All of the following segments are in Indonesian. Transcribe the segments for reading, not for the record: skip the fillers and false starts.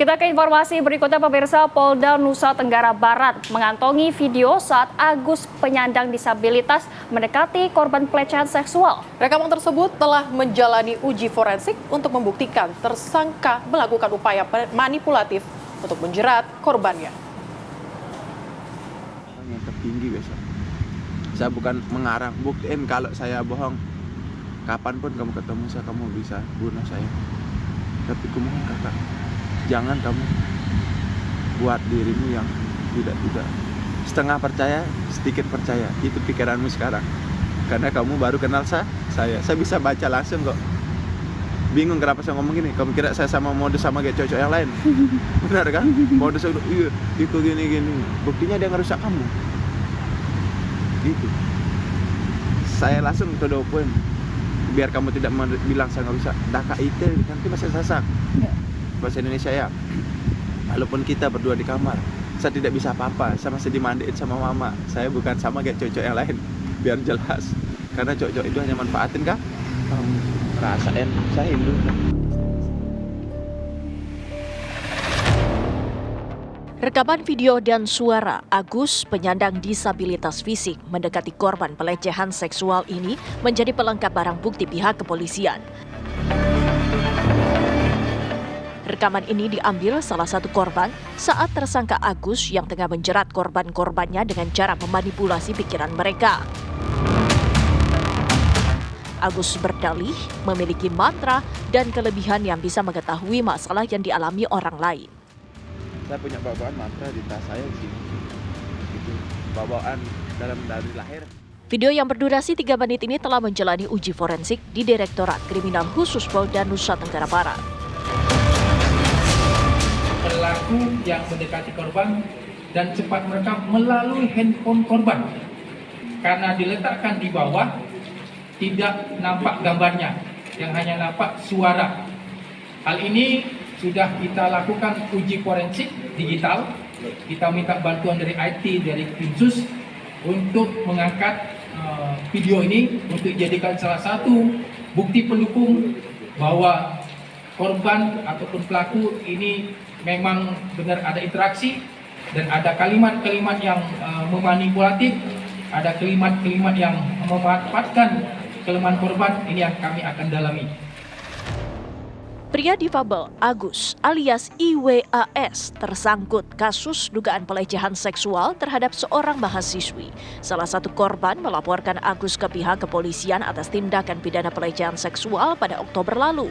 Kita ke informasi berikutnya, pemirsa. Polda Nusa Tenggara Barat mengantongi video saat Agus penyandang disabilitas mendekati korban pelecehan seksual. Rekaman tersebut telah menjalani uji forensik untuk membuktikan tersangka melakukan upaya manipulatif untuk menjerat korbannya. Yang tertinggi besok. Saya bukan mengarang, buktiin kalau saya bohong. Kapanpun kamu ketemu saya, kamu bisa bunuh saya. Tapi kumohon kakak, jangan kamu buat dirimu yang tidak setengah percaya, sedikit percaya. Itu pikiranmu sekarang. Karena kamu baru kenal saya bisa baca langsung kok. Bingung kenapa saya ngomong gini. Kamu kira saya sama modus sama kayak cowok yang lain? Benar kan? Modus iya, itu gini. Buktinya dia ngerusak kamu. Gitu. Saya langsung to the point. Biar kamu tidak bilang saya ngerusak. Daka itu nanti masih sasak. Bahasa Indonesia ya. Walaupun kita berdua di kamar, saya tidak bisa apa-apa. Saya masih dimandiin sama mama. Saya bukan sama kayak cowok yang lain. Biar jelas. Karena cowok itu hanya manfaatin kah? Rasain saya Hindu. Rekaman video dan suara Agus penyandang disabilitas fisik mendekati korban pelecehan seksual ini menjadi pelengkap barang bukti pihak kepolisian. Rekaman ini diambil salah satu korban saat tersangka Agus yang tengah menjerat korban-korbannya dengan cara memanipulasi pikiran mereka. Agus berdalih memiliki mantra dan kelebihan yang bisa mengetahui masalah yang dialami orang lain. Saya punya bawaan mantra di tas saya di sini. Itu bawaan dari lahir. Video yang berdurasi 3 menit ini telah menjalani uji forensik di Direktorat Kriminal Khusus Polda Nusa Tenggara Barat. Pelaku yang mendekati korban dan cepat merekam melalui handphone korban. Karena diletakkan di bawah, tidak nampak gambarnya, yang hanya nampak suara. Hal ini sudah kita lakukan uji forensik digital. Kita minta bantuan dari IT, dari Krimsus untuk mengangkat video ini untuk dijadikan salah satu bukti pendukung bahwa korban ataupun pelaku ini memang benar ada interaksi dan ada kalimat-kalimat yang memanipulatif, ada kalimat-kalimat yang memanfaatkan kelemahan korban. Ini yang kami akan dalami. Pria difabel Agus alias IWAS tersangkut kasus dugaan pelecehan seksual terhadap seorang mahasiswi. Salah satu korban melaporkan Agus ke pihak kepolisian atas tindakan pidana pelecehan seksual pada Oktober lalu.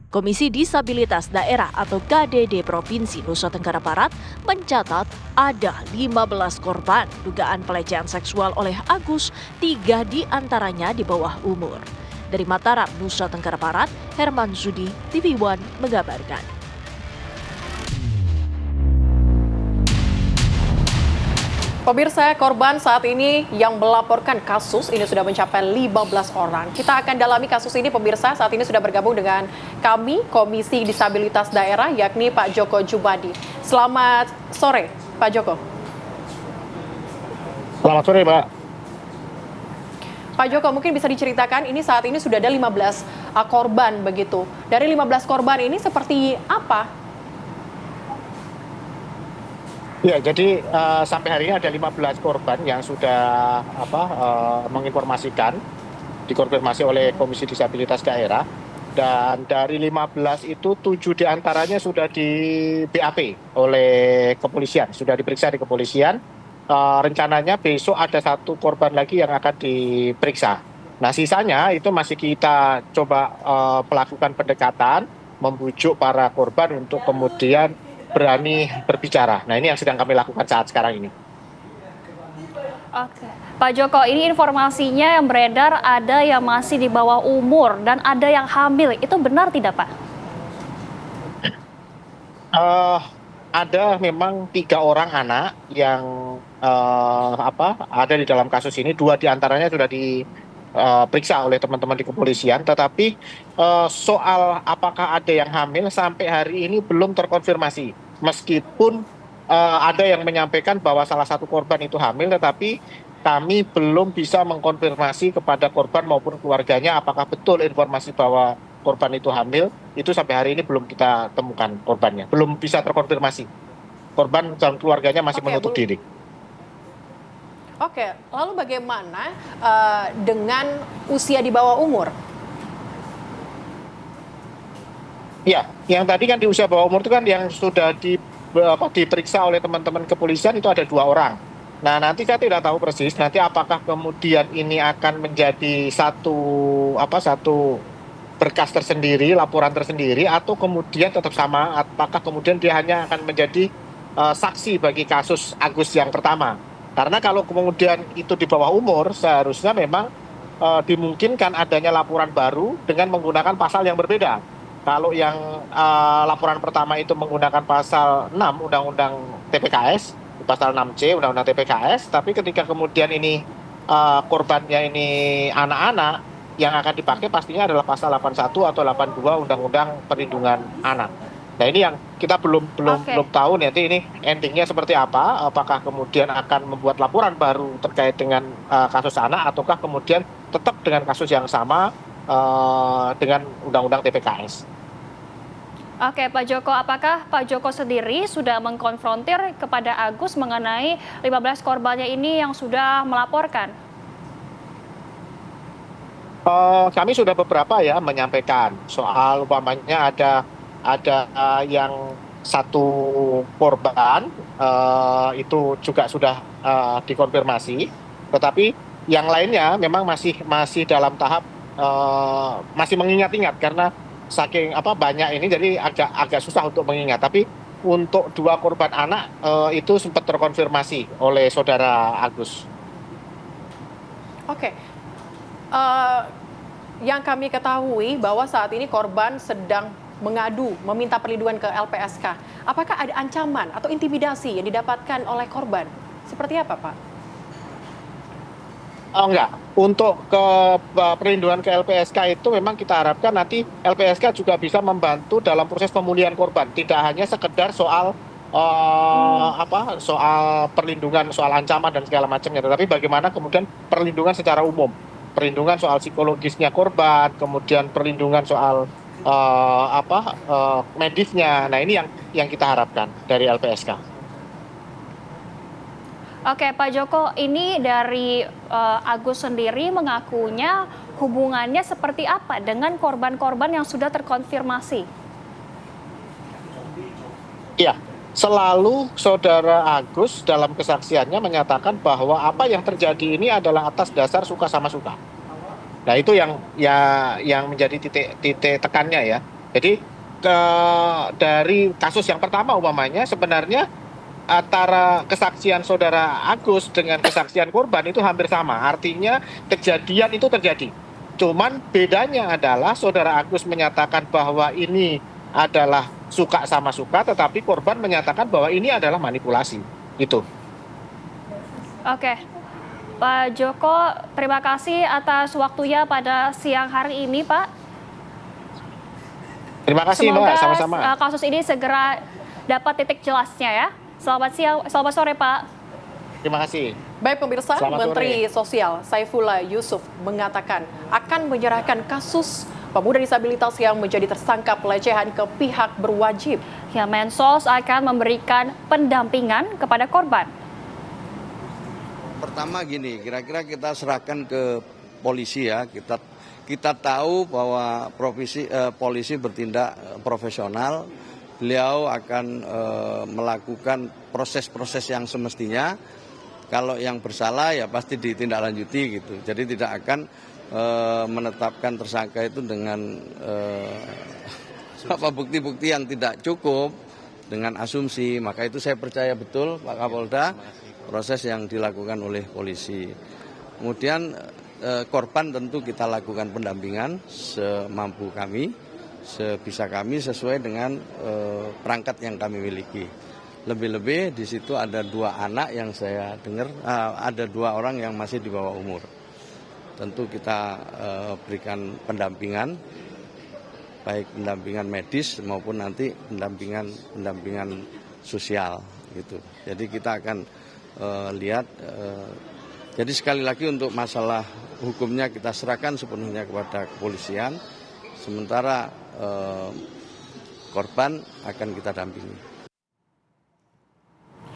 Komisi Disabilitas Daerah atau KDD Provinsi Nusa Tenggara Barat mencatat ada 15 korban dugaan pelecehan seksual oleh Agus, 3 diantaranya di bawah umur. Dari Mataram, Nusa Tenggara Barat, Herman Zudi, TV One mengabarkan. Pemirsa, korban saat ini yang melaporkan kasus ini sudah mencapai 15 orang. Kita akan dalami kasus ini, pemirsa. Saat ini sudah bergabung dengan kami, Komisi Disabilitas Daerah, yakni Pak Joko Jubadi. Selamat sore, Pak Joko. Selamat sore, Mbak. Pak Joko, mungkin bisa diceritakan ini saat ini sudah ada 15 korban begitu. Dari 15 korban ini seperti apa? Ya, jadi sampai hari ini ada 15 korban yang sudah menginformasikan, dikonfirmasi oleh Komisi Disabilitas Daerah. Dan dari 15 itu 7 diantaranya sudah di BAP oleh kepolisian, sudah diperiksa di kepolisian. Rencananya besok ada 1 korban lagi yang akan diperiksa. Nah, sisanya itu masih kita coba melakukan pendekatan, membujuk para korban untuk kemudian berani berbicara. Nah, ini yang sedang kami lakukan saat sekarang ini. Oke, Pak Joko, ini informasinya yang beredar ada yang masih di bawah umur dan ada yang hamil. Itu benar tidak, Pak? Ada memang 3 orang anak yang ada di dalam kasus ini. 2 diantaranya sudah diperiksa oleh teman-teman di kepolisian, tetapi soal apakah ada yang hamil sampai hari ini belum terkonfirmasi. Meskipun ada yang menyampaikan bahwa salah satu korban itu hamil, tetapi kami belum bisa mengkonfirmasi kepada korban maupun keluarganya apakah betul informasi bahwa korban itu hamil, itu sampai hari ini belum kita temukan korbannya, belum bisa terkonfirmasi. Korban dan keluarganya masih menutup diri. Oke, lalu bagaimana dengan usia di bawah umur? Ya, yang tadi kan di usia bawah umur itu kan yang sudah diperiksa oleh teman-teman kepolisian itu ada 2 orang. Nah, nanti saya tidak tahu persis nanti apakah kemudian ini akan menjadi satu berkas tersendiri, laporan tersendiri, atau kemudian tetap sama, apakah kemudian dia hanya akan menjadi saksi bagi kasus Agus yang pertama. Karena kalau kemudian itu di bawah umur, seharusnya memang dimungkinkan adanya laporan baru dengan menggunakan pasal yang berbeda. Kalau yang laporan pertama itu menggunakan pasal 6 Undang-Undang TPKS, pasal 6C Undang-Undang TPKS, tapi ketika kemudian ini korbannya ini anak-anak, yang akan dipakai pastinya adalah pasal 81 atau 82 Undang-Undang Perlindungan Anak. Nah, ini yang kita belum tahu nanti ini endingnya seperti apa, apakah kemudian akan membuat laporan baru terkait dengan kasus anak, ataukah kemudian tetap dengan kasus yang sama dengan Undang-Undang TPKS. Oke, Pak Joko, apakah Pak Joko sendiri sudah mengkonfrontir kepada Agus mengenai 15 korbannya ini yang sudah melaporkan? Kami sudah beberapa ya menyampaikan soal umpamanya ada yang satu korban itu juga sudah dikonfirmasi, tetapi yang lainnya memang masih dalam tahap masih mengingat-ingat karena saking banyak ini, jadi agak susah untuk mengingat. Tapi untuk 2 korban anak itu sempat terkonfirmasi oleh saudara Agus. Oke, yang kami ketahui bahwa saat ini korban sedang mengadu, meminta perlindungan ke LPSK. Apakah ada ancaman atau intimidasi yang didapatkan oleh korban? Seperti apa, Pak? Enggak, untuk ke perlindungan ke LPSK itu memang kita harapkan nanti LPSK juga bisa membantu dalam proses pemulihan korban, tidak hanya sekedar soal soal perlindungan, soal ancaman dan segala macamnya, tetapi bagaimana kemudian perlindungan secara umum, perlindungan soal psikologisnya korban, kemudian perlindungan soal medisnya. Nah, ini yang kita harapkan dari LPSK. Oke, Pak Joko, ini dari Agus sendiri mengakunya hubungannya seperti apa dengan korban-korban yang sudah terkonfirmasi? Iya, selalu saudara Agus dalam kesaksiannya menyatakan bahwa apa yang terjadi ini adalah atas dasar suka sama suka. Nah, itu yang menjadi titik tekannya ya. Jadi dari kasus yang pertama umpamanya sebenarnya antara kesaksian saudara Agus dengan kesaksian korban itu hampir sama. Artinya kejadian itu terjadi. Cuman bedanya adalah saudara Agus menyatakan bahwa ini adalah suka sama suka, tetapi korban menyatakan bahwa ini adalah manipulasi. Itu. Oke, Pak Joko, terima kasih atas waktunya pada siang hari ini, Pak. Terima kasih, Mbak. Sama-sama. Semoga kasus ini segera dapat titik jelasnya ya. Selamat siang, selamat sore, Pak. Terima kasih. Baik pemirsa, Selamat Menteri sore. Sosial Saifullah Yusuf mengatakan akan menyerahkan kasus pemuda disabilitas yang menjadi tersangka pelecehan ke pihak berwajib. Ya, Mensos akan memberikan pendampingan kepada korban. Pertama gini, kira-kira kita serahkan ke polisi ya. Kita tahu bahwa polisi bertindak profesional. Beliau akan melakukan proses-proses yang semestinya. Kalau yang bersalah ya pasti ditindaklanjuti gitu. Jadi tidak akan menetapkan tersangka itu dengan bukti-bukti yang tidak cukup, dengan asumsi. Maka itu saya percaya betul Pak Kapolda proses yang dilakukan oleh polisi. Kemudian korban tentu kita lakukan pendampingan semampu kami, sebisa kami sesuai dengan perangkat yang kami miliki. Lebih-lebih di situ ada 2 anak yang saya dengar, ada 2 orang yang masih di bawah umur. Tentu kita berikan pendampingan, baik pendampingan medis maupun nanti pendampingan sosial gitu. Jadi kita akan lihat. Jadi sekali lagi untuk masalah hukumnya kita serahkan sepenuhnya kepada kepolisian. Sementara korban akan kita dampingi.